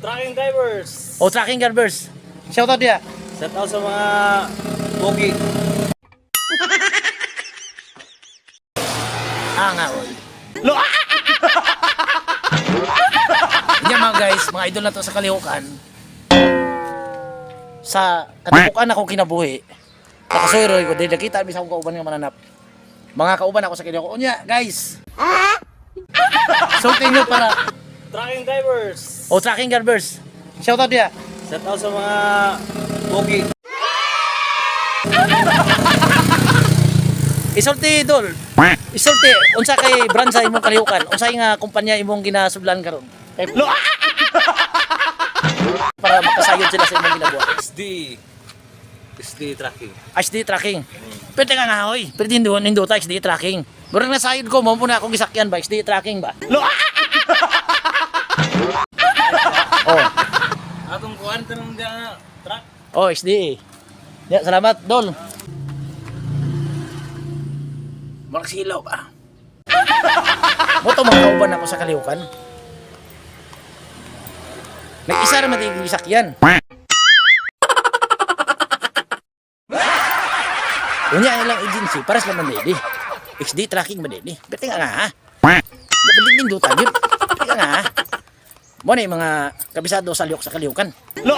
Trucking drivers. O trucking drivers. Shoutout dia. Shout out sa mga pogi. Nga oy. Lo. Yan mga guys, mga idol na to sa kalihukan. Sa katipukan ako kinabuhi. Nakasuroy ko, dahil nakita mi sa akong kauban nga mananap. Mga kauban ako sa kalihukan. Unya, guys. Sulting nyo para Trucking drivers. o trucking drivers. Shoutout dia. Shout out sa mga pogi. Isulti dol. Isulti unsa kay brand sa imong kalihukan? Unsay nga kumpanya imong ginasublan karon? Kay Lo. Para makasayod sila sa imong ginabuhat. SD trucking. HD tracking. Pwede nga nga hoy. Pwede hindi ta HD tracking. Murag na sayod ko mo na akong gisakyan ba HD tracking ba? Lo. Oh. Atong kuan tanong dia truck. Oh, HD. Ya, salamat dol. Mark silaw ba? Moto mga kauban ako sa kalihukan. Nag-isa naman yung sakyan. Unya lang agency, paras naman dedi. XD tracking ba dedi? Bete nga ha? Dapat din dutan yun. Bete nga ha? Mo na yung mga kabisado sa liyok sa kalihukan. Lo!